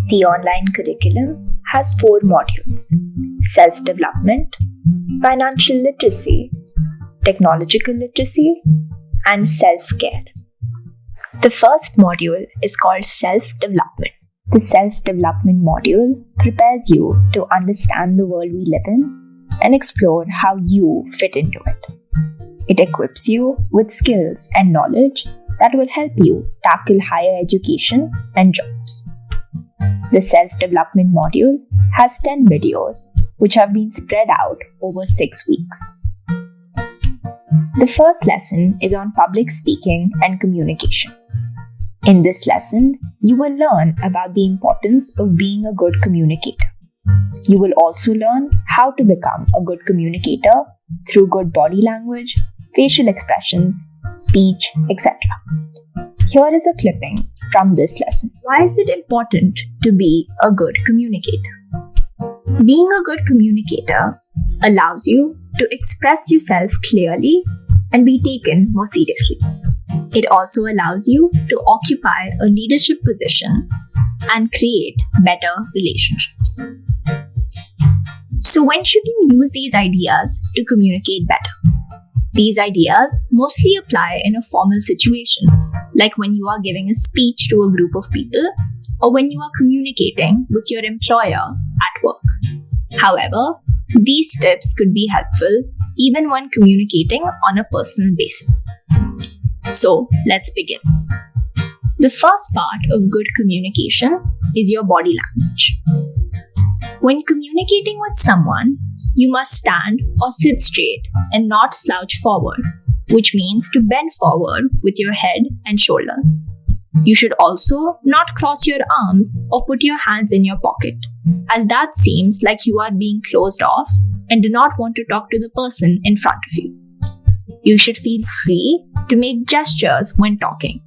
The online curriculum has 4 modules: self-development, financial literacy, technological literacy, and self-care. The first module is called self-development. The self-development module prepares you to understand the world we live in and explore how you fit into it. It equips you with skills and knowledge that will help you tackle higher education and jobs. The self-development module has 10 videos which have been spread out over 6 weeks. The first lesson is on public speaking and communication. In this lesson, you will learn about the importance of being a good communicator. You will also learn how to become a good communicator through good body language, facial expressions, speech, etc. Here is a clipping from this lesson. Why is it important to be a good communicator? Being a good communicator allows you to express yourself clearly and be taken more seriously. It also allows you to occupy a leadership position and create better relationships. So when should you use these ideas to communicate better? These ideas mostly apply in a formal situation, like when you are giving a speech to a group of people or when you are communicating with your employer at work. However, these tips could be helpful even when communicating on a personal basis. So, let's begin. The first part of good communication is your body language. When communicating with someone, you must stand or sit straight and not slouch forward, which means to bend forward with your head and shoulders. You should also not cross your arms or put your hands in your pocket, as that seems like you are being closed off and do not want to talk to the person in front of you. You should feel free to make gestures when talking.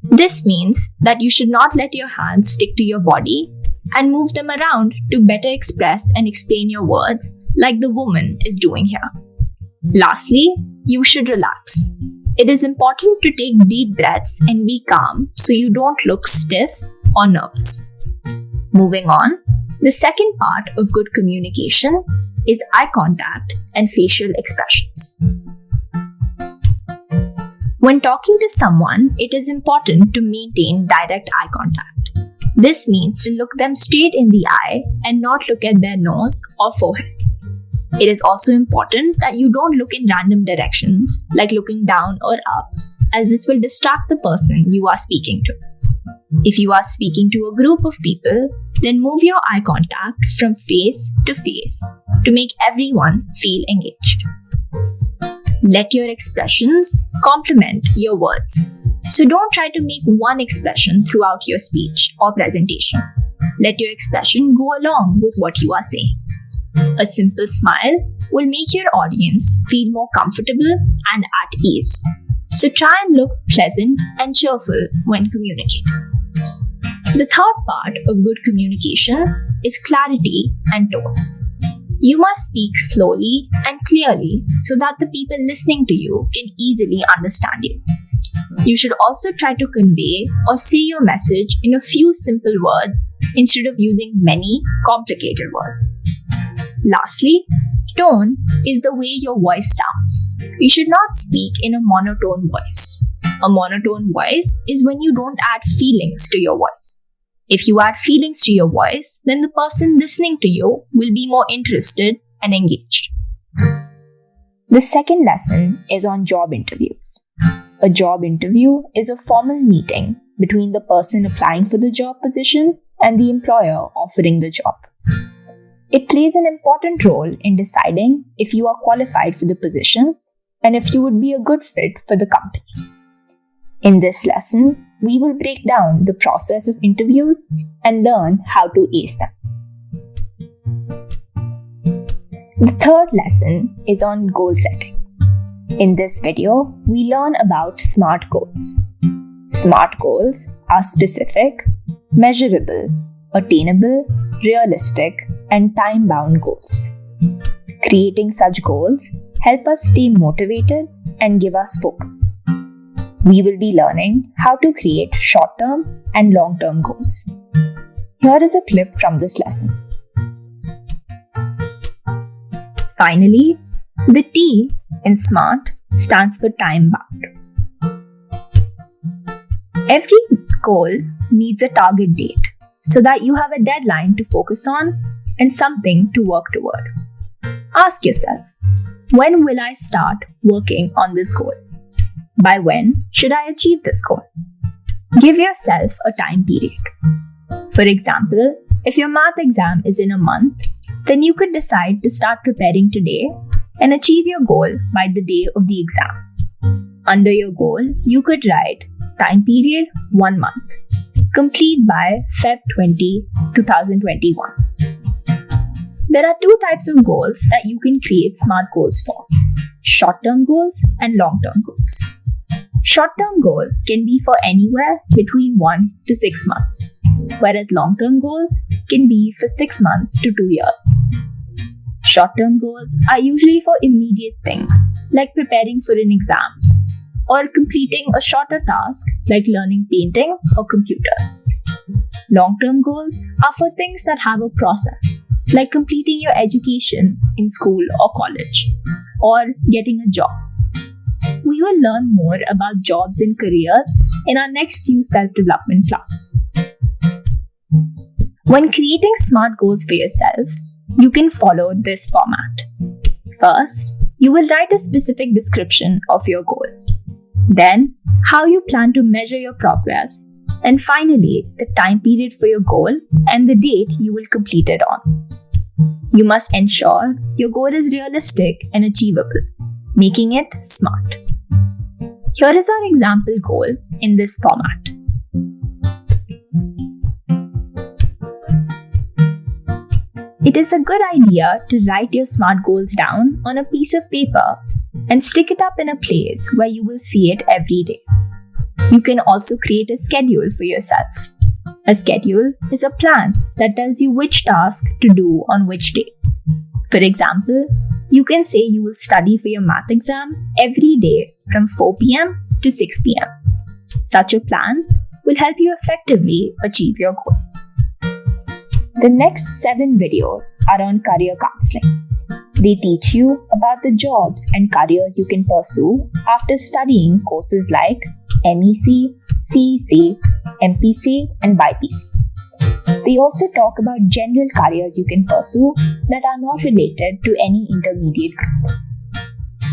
This means that you should not let your hands stick to your body and move them around to better express and explain your words like the woman is doing here. Lastly, you should relax. It is important to take deep breaths and be calm so you don't look stiff or nervous. Moving on, the second part of good communication is eye contact and facial expressions. When talking to someone, it is important to maintain direct eye contact. This means to look them straight in the eye and not look at their nose or forehead. It is also important that you don't look in random directions, like looking down or up, as this will distract the person you are speaking to. If you are speaking to a group of people, then move your eye contact from face to face to make everyone feel engaged. Let your expressions complement your words. So don't try to make one expression throughout your speech or presentation. Let your expression go along with what you are saying. A simple smile will make your audience feel more comfortable and at ease. So try and look pleasant and cheerful when communicating. The third part of good communication is clarity and tone. You must speak slowly and clearly so that the people listening to you can easily understand you. You should also try to convey or say your message in a few simple words instead of using many complicated words. Lastly, tone is the way your voice sounds. You should not speak in a monotone voice. A monotone voice is when you don't add feelings to your voice. If you add feelings to your voice, then the person listening to you will be more interested and engaged. The second lesson is on job interviews. A job interview is a formal meeting between the person applying for the job position and the employer offering the job. It plays an important role in deciding if you are qualified for the position and if you would be a good fit for the company. In this lesson, we will break down the process of interviews and learn how to ace them. The third lesson is on goal setting. In this video, we learn about SMART goals. SMART goals are specific, measurable, attainable, realistic, and time-bound goals. Creating such goals help us stay motivated and give us focus. We will be learning how to create short-term and long-term goals. Here is a clip from this lesson. Finally, the T in SMART stands for time bound. Every goal needs a target date so that you have a deadline to focus on and something to work toward. Ask yourself, when will I start working on this goal? By when should I achieve this goal? Give yourself a time period. For example, if your math exam is in a month, then you could decide to start preparing today and achieve your goal by the day of the exam. Under your goal, you could write time period 1 month, complete by Feb 20, 2021. There are two types of goals that you can create SMART goals for: short-term goals and long-term goals. Short-term goals can be for anywhere between 1 to 6 months, whereas long-term goals can be for 6 months to 2 years. Short-term goals are usually for immediate things like preparing for an exam or completing a shorter task like learning painting or computers. Long-term goals are for things that have a process, like completing your education in school or college or getting a job. We will learn more about jobs and careers in our next few self-development classes. When creating SMART goals for yourself, you can follow this format. First, you will write a specific description of your goal. Then, how you plan to measure your progress. And finally, the time period for your goal and the date you will complete it on. You must ensure your goal is realistic and achievable, making it SMART. Here is our example goal in this format. It is a good idea to write your SMART goals down on a piece of paper and stick it up in a place where you will see it every day. You can also create a schedule for yourself. A schedule is a plan that tells you which task to do on which day. For example, you can say you will study for your math exam every day from 4 p.m. to 6 p.m. Such a plan will help you effectively achieve your goal. The next 7 videos are on career counseling. They teach you about the jobs and careers you can pursue after studying courses like MEC, CEC, MPC, and BIPC. They also talk about general careers you can pursue that are not related to any intermediate group.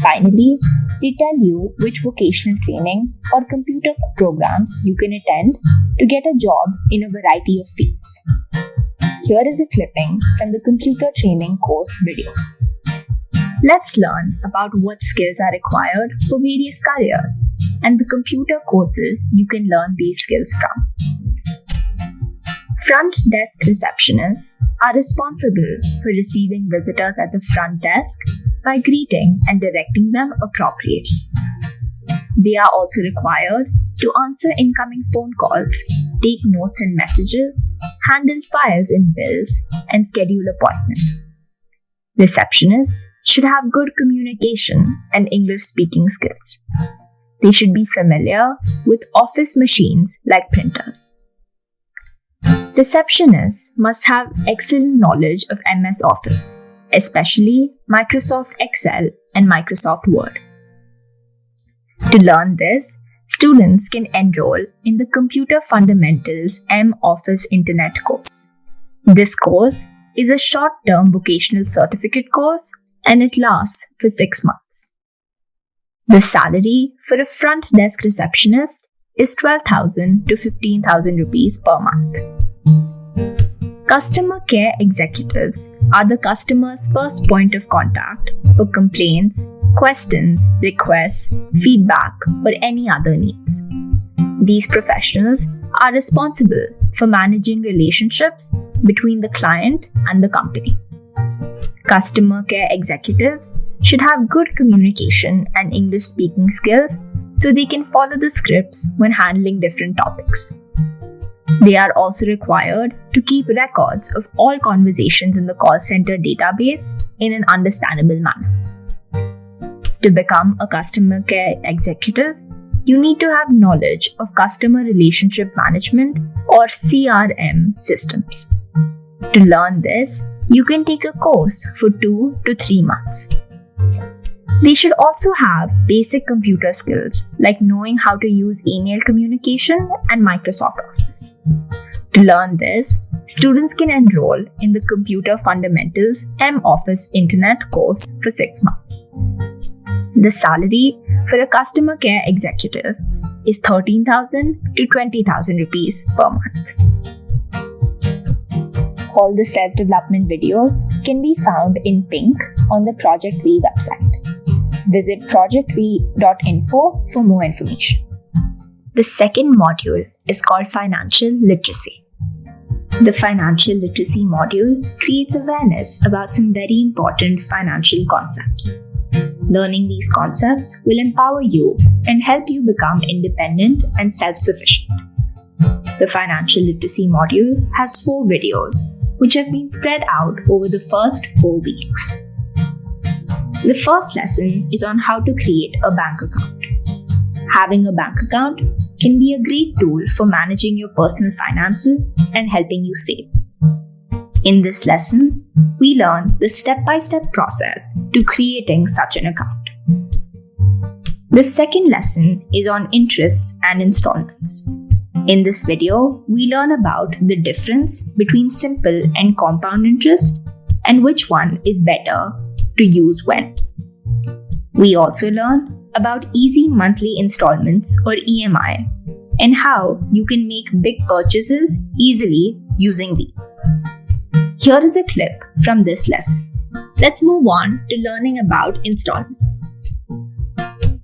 Finally, they tell you which vocational training or computer programs you can attend to get a job in a variety of fields. Here is a clipping from the computer training course video. Let's learn about what skills are required for various careers and the computer courses you can learn these skills from. Front desk receptionists are responsible for receiving visitors at the front desk by greeting and directing them appropriately. They are also required to answer incoming phone calls, take notes and messages, handle files and bills, and schedule appointments. Receptionists should have good communication and English speaking skills. They should be familiar with office machines like printers. Receptionists must have excellent knowledge of MS Office, especially Microsoft Excel and Microsoft Word. To learn this, students can enroll in the Computer Fundamentals M-Office Internet course. This course is a short-term vocational certificate course and it lasts for 6 months. The salary for a front desk receptionist is 12,000 to 15,000 rupees per month. Customer care executives are the customer's first point of contact for complaints, questions, requests, feedback, or any other needs. These professionals are responsible for managing relationships between the client and the company. Customer care executives should have good communication and English speaking skills so they can follow the scripts when handling different topics. They are also required to keep records of all conversations in the call center database in an understandable manner. To become a customer care executive, you need to have knowledge of customer relationship management or CRM systems. To learn this, you can take a course for 2 to 3 months. They should also have basic computer skills like knowing how to use email communication and Microsoft Office. To learn this, students can enroll in the Computer Fundamentals M-Office Internet course for 6 months. The salary for a customer care executive is 13,000 to 20,000 rupees per month. All the self-development videos can be found in pink on the Project V website. Visit projectv.info for more information. The second module is called Financial Literacy. The Financial Literacy module creates awareness about some very important financial concepts. Learning these concepts will empower you and help you become independent and self-sufficient. The Financial Literacy module has 4 videos which have been spread out over the first 4 weeks. The first lesson is on how to create a bank account. Having a bank account can be a great tool for managing your personal finances and helping you save. In this lesson, we learn the step-by-step process to creating such an account. The second lesson is on interests and installments. In this video, we learn about the difference between simple and compound interest and which one is better to use when. We also learn about easy monthly installments or EMI and how you can make big purchases easily using these. Here is a clip from this lesson. Let's move on to learning about installments.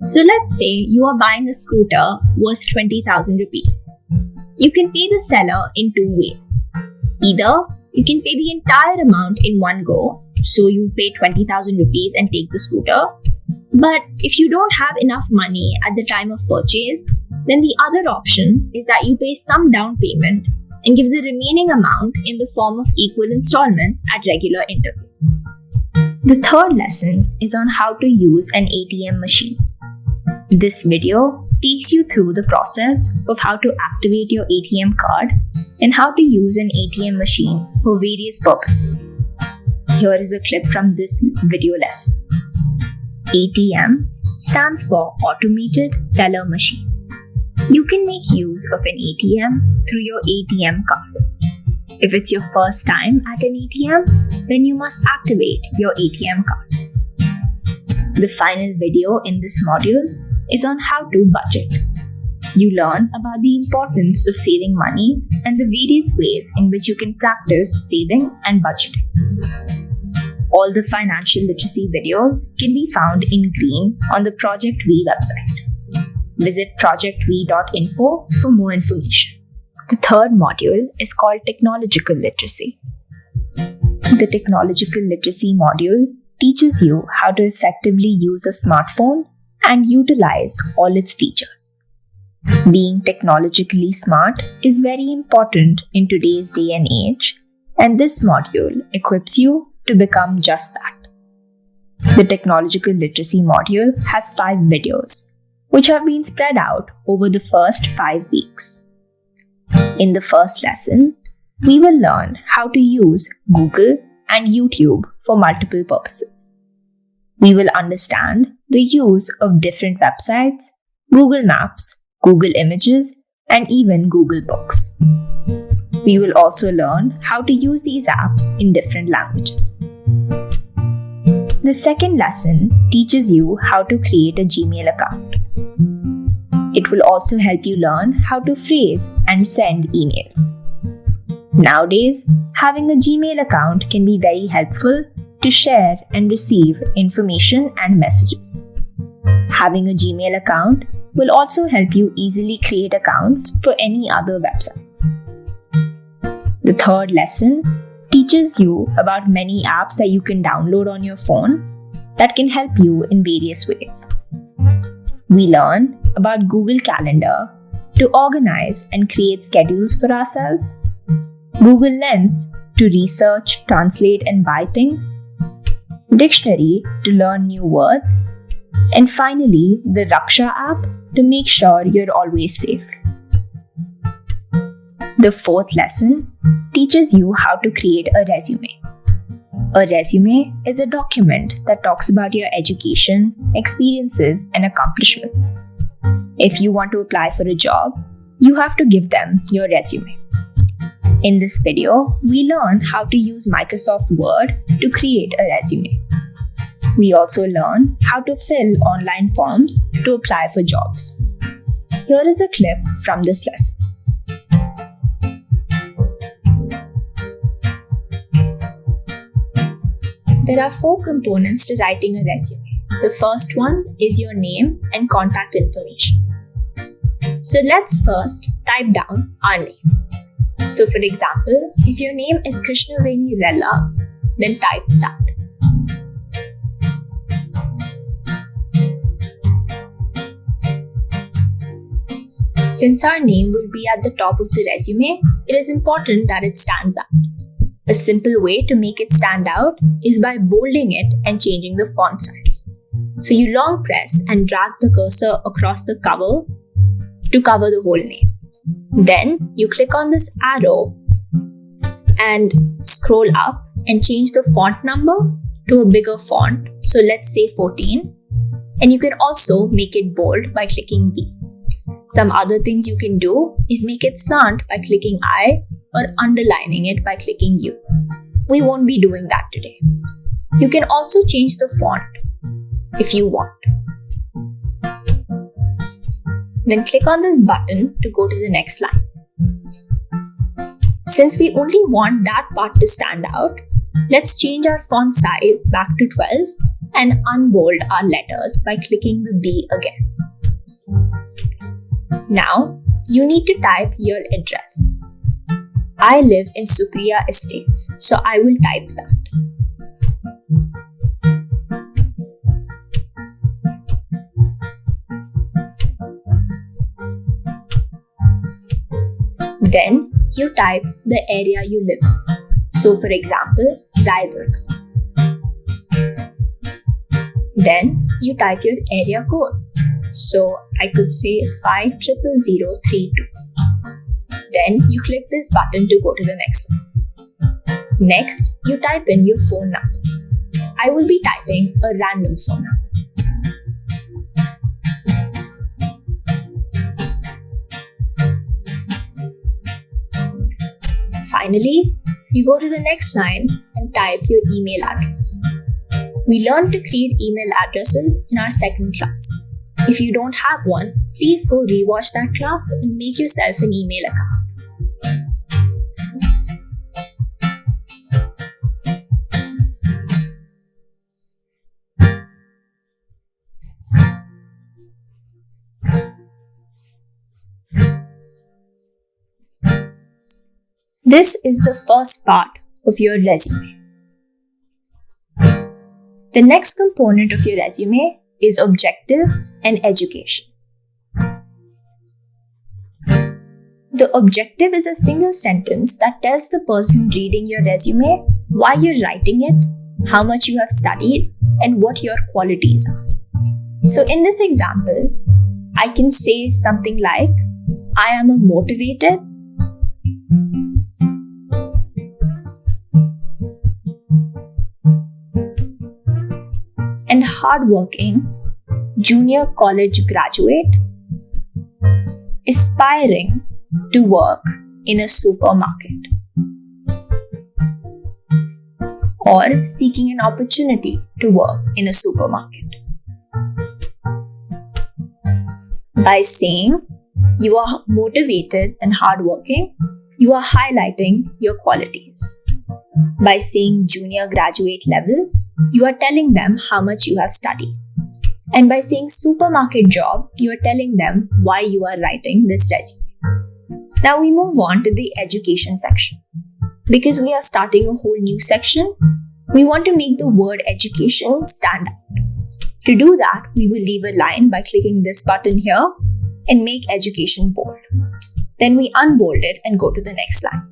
So let's say you are buying a scooter worth 20,000 rupees. You can pay the seller in 2 ways. Either you can pay the entire amount in one go, so you pay 20,000 rupees and take the scooter. But if you don't have enough money at the time of purchase, then the other option is that you pay some down payment and give the remaining amount in the form of equal installments at regular intervals. The third lesson is on how to use an ATM machine. This video takes you through the process of how to activate your ATM card and how to use an ATM machine for various purposes. Here is a clip from this video lesson. ATM stands for Automated Teller Machine. You can make use of an ATM through your ATM card. If it's your first time at an ATM, then you must activate your ATM card. The final video in this module is on how to budget. You learn about the importance of saving money and the various ways in which you can practice saving and budgeting. All the financial literacy videos can be found in green on the Project V website. Visit projectv.info for more information. The third module is called Technological Literacy. The Technological Literacy module teaches you how to effectively use a smartphone and utilize all its features. Being technologically smart is very important in today's day and age, and this module equips you to become just that. The Technological Literacy module has 5 videos, which have been spread out over the first 5 weeks. In the first lesson, we will learn how to use Google and YouTube for multiple purposes. We will understand the use of different websites, Google Maps, Google Images, and even Google Books. We will also learn how to use these apps in different languages. The second lesson teaches you how to create a Gmail account. It will also help you learn how to phrase and send emails. Nowadays, having a Gmail account can be very helpful to share and receive information and messages. Having a Gmail account will also help you easily create accounts for any other websites. The third lesson teaches you about many apps that you can download on your phone that can help you in various ways. We learn about Google Calendar to organize and create schedules for ourselves, Google Lens to research, translate, and buy things, Dictionary to learn new words, And finally, the Raksha app to make sure you're always safe. The fourth lesson teaches you how to create a resume. A resume is a document that talks about your education, experiences, and accomplishments. If you want to apply for a job, you have to give them your resume. In this video, we learn how to use Microsoft Word to create a resume. We also learn how to fill online forms to apply for jobs. Here is a clip from this lesson. There are 4 components to writing a resume. The first one is your name and contact information. So let's first type down our name. So for example, if your name is Krishnaveni Rella, then type that. Since our name will be at the top of the resume, it is important that it stands out. A simple way to make it stand out is by bolding it and changing the font size. So you long press and drag the cursor across the cover to cover the whole name. Then you click on this arrow and scroll up and change the font number to a bigger font. So let's say 14. And you can also make it bold by clicking B. Some other things you can do is make it slant by clicking I or underlining it by clicking U. We won't be doing that today. You can also change the font if you want. Then click on this button to go to the next line. Since we only want that part to stand out, let's change our font size back to 12 and unbold our letters by clicking the B again. Now, you need to type your address. I live in Supriya Estates, so I will type that. Then, you type the area you live in. So for example, Raidurg. Then, you type your area code. So I could say 500032. Then you click this button to go to the next line. Next, you type in your phone number. I will be typing a random phone number. Finally, you go to the next line and type your email address. We learned to create email addresses in our second class. If you don't have one, please go rewatch that class and make yourself an email account. This is the first part of your resume. The next component of your resume is objective and education. The objective is a single sentence that tells the person reading your resume why you're writing it, how much you have studied, and what your qualities are. So in this example, I can say something like, I am a motivated and hardworking junior college graduate aspiring to work in a supermarket or seeking an opportunity to work in a supermarket. By saying you are motivated and hardworking, you are highlighting your qualities. By saying junior graduate level, you are telling them how much you have studied. And by saying supermarket job, you are telling them why you are writing this resume. Now we move on to the education section. Because we are starting a whole new section, we want to make the word education stand out. To do that, we will leave a line by clicking this button here and make education bold. Then we unbold it and go to the next line.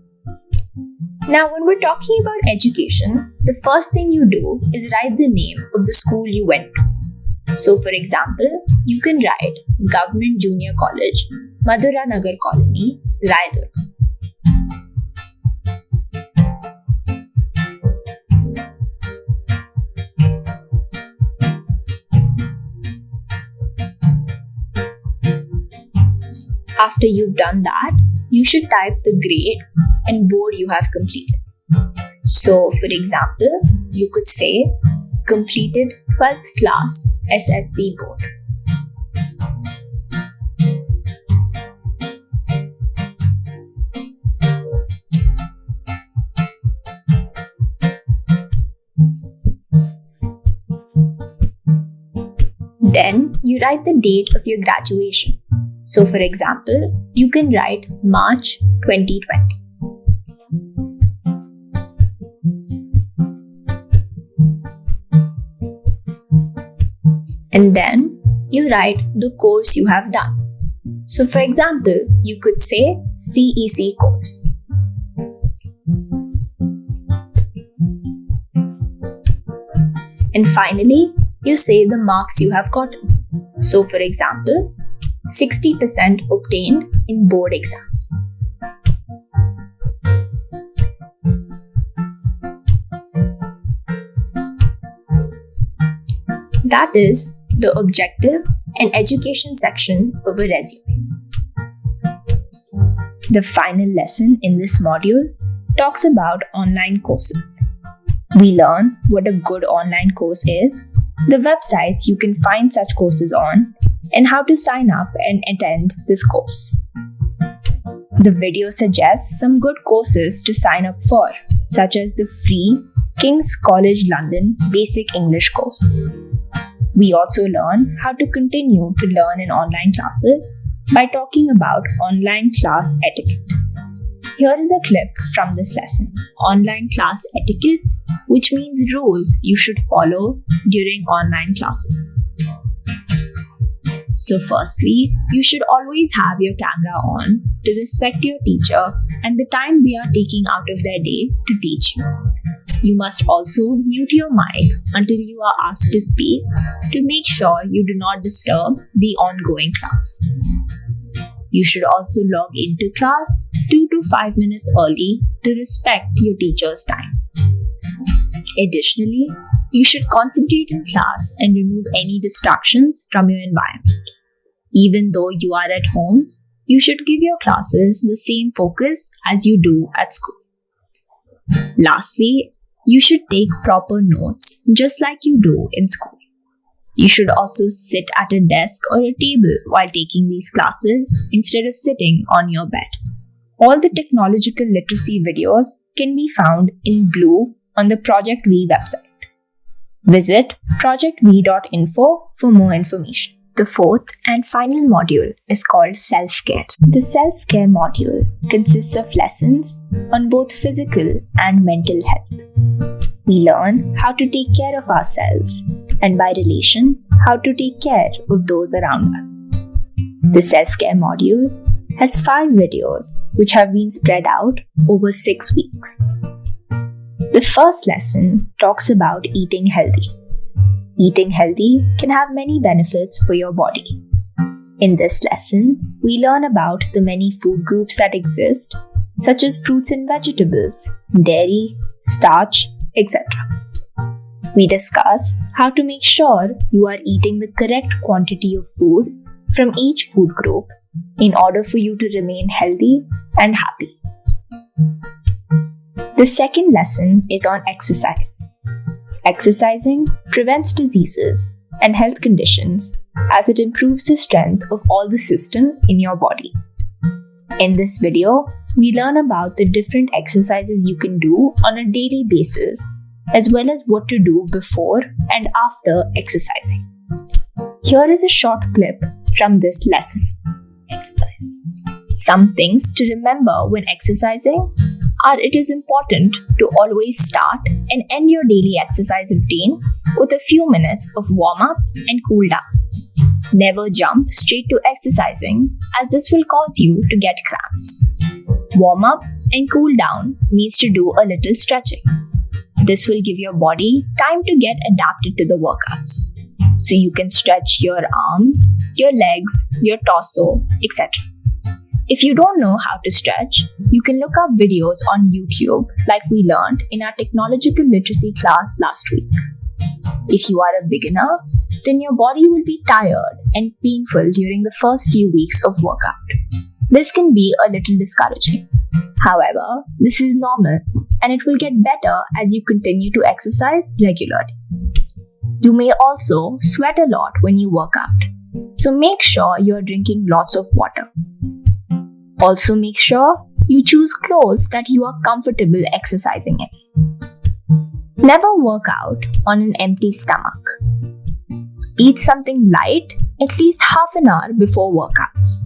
Now, when we're talking about education, the first thing you do is write the name of the school you went to. So, for example, you can write Government Junior College, Madhura Nagar Colony, Raidurg. After you've done that, you should type the grade and board you have completed. So, for example, you could say completed 12th class SSC board. Then you write the date of your graduation. So, for example, you can write March 2020. And then you write the course you have done. So, for example, you could say CEC course. And finally, you say the marks you have gotten. So, for example, 60% obtained in board exams. That is the objective and education section of a resume. The final lesson in this module talks about online courses. We learn what a good online course is, the websites you can find such courses on, and how to sign up and attend this course. The video suggests some good courses to sign up for, such as the free King's College London Basic English course. We also learn how to continue to learn in online classes by talking about online class etiquette. Here is a clip from this lesson, Online Class Etiquette, which means rules you should follow during online classes. So firstly, you should always have your camera on to respect your teacher and the time they are taking out of their day to teach you. You must also mute your mic until you are asked to speak to make sure you do not disturb the ongoing class. You should also log into class 2 to 5 minutes early to respect your teacher's time. Additionally, you should concentrate in class and remove any distractions from your environment. Even though you are at home, you should give your classes the same focus as you do at school. Lastly, you should take proper notes just like you do in school. You should also sit at a desk or a table while taking these classes instead of sitting on your bed. All the technological literacy videos can be found in blue on the Project V website. Visit projectv.info for more information. The fourth and final module is called Self-Care. The Self-Care module consists of lessons on both physical and mental health. We learn how to take care of ourselves and by relation, how to take care of those around us. The Self-Care module has 5 videos which have been spread out over 6 weeks. The first lesson talks about eating healthy. Eating healthy can have many benefits for your body. In this lesson, we learn about the many food groups that exist, such as fruits and vegetables, dairy, starch, etc. We discuss how to make sure you are eating the correct quantity of food from each food group in order for you to remain healthy and happy. The second lesson is on exercise. Exercising prevents diseases and health conditions as it improves the strength of all the systems in your body. In this video, we learn about the different exercises you can do on a daily basis, as well as what to do before and after exercising. Here is a short clip from this lesson. Exercise. Some things to remember when exercising are it is important to always start and end your daily exercise routine with a few minutes of warm-up and cool down. Never jump straight to exercising as this will cause you to get cramps. Warm up and cool down means to do a little stretching. This will give your body time to get adapted to the workouts. so you can stretch your arms, your legs, your torso, etc. If you don't know how to stretch, you can look up videos on YouTube like we learned in our technological literacy class last week. If you are a beginner, then your body will be tired and painful during the first few weeks of workout. This can be a little discouraging. However, this is normal and it will get better as you continue to exercise regularly. You may also sweat a lot when you work out, so make sure you're drinking lots of water. Also make sure you choose clothes that you are comfortable exercising in. Never work out on an empty stomach. Eat something light at least half an hour before workouts.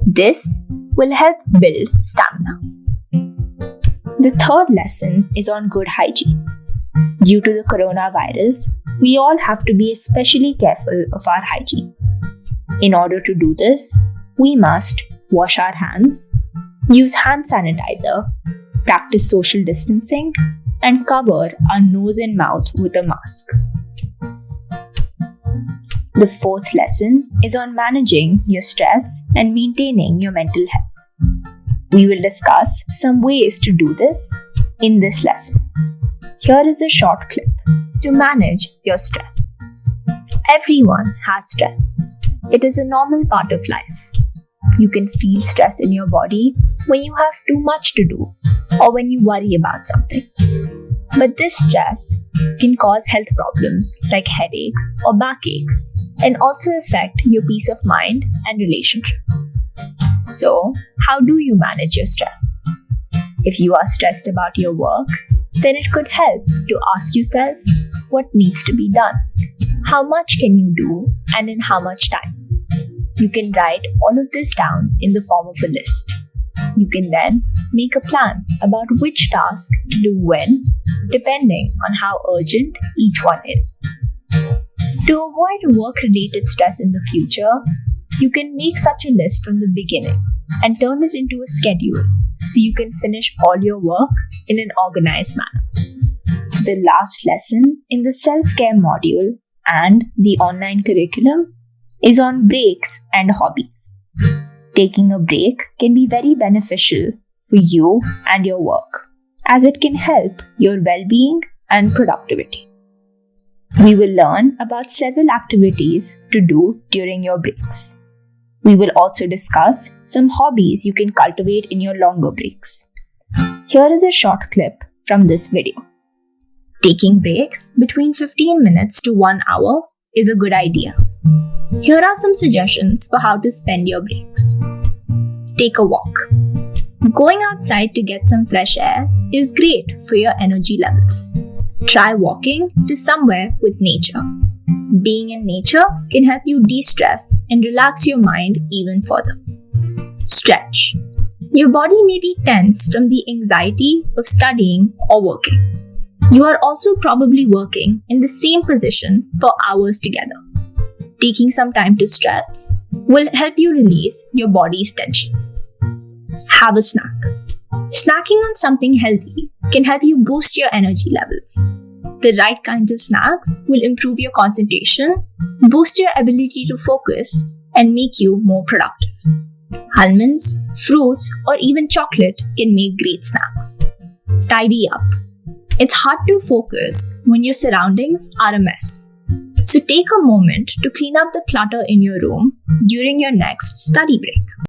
This will help build stamina. The third lesson is on good hygiene. Due to the coronavirus, we all have to be especially careful of our hygiene. In order to do this, we must wash our hands, use hand sanitizer, practice social distancing, and cover our nose and mouth with a mask. The fourth lesson is on managing your stress and maintaining your mental health. We will discuss some ways to do this in this lesson. Here is a short clip to manage your stress. Everyone has stress. It is a normal part of life. You can feel stress in your body when you have too much to do or when you worry about something. But this stress can cause health problems like headaches or backaches and also affect your peace of mind and relationships. So, how do you manage your stress? If you are stressed about your work, then it could help to ask yourself what needs to be done, how much can you do, and in how much time. You can write all of this down in the form of a list. You can then make a plan about which task to do when, depending on how urgent each one is. To avoid work-related stress in the future, you can make such a list from the beginning and turn it into a schedule so you can finish all your work in an organized manner. The last lesson in the self-care module and the online curriculum is on breaks and hobbies. Taking a break can be very beneficial for you and your work, as it can help your well-being and productivity. We will learn about several activities to do during your breaks. We will also discuss some hobbies you can cultivate in your longer breaks. Here is a short clip from this video. Taking breaks between 15 minutes to 1 hour is a good idea. Here are some suggestions for how to spend your breaks. Take a walk. Going outside to get some fresh air is great for your energy levels. Try walking to somewhere with nature. Being in nature can help you de-stress and relax your mind even further. Stretch. Your body may be tense from the anxiety of studying or working. You are also probably working in the same position for hours together. Taking some time to stretch will help you release your body's tension. Have a snack. Snacking on something healthy can help you boost your energy levels. The right kinds of snacks will improve your concentration, boost your ability to focus, and make you more productive. Almonds, fruits, or even chocolate can make great snacks. Tidy up. It's hard to focus when your surroundings are a mess. So take a moment to clean up the clutter in your room during your next study break.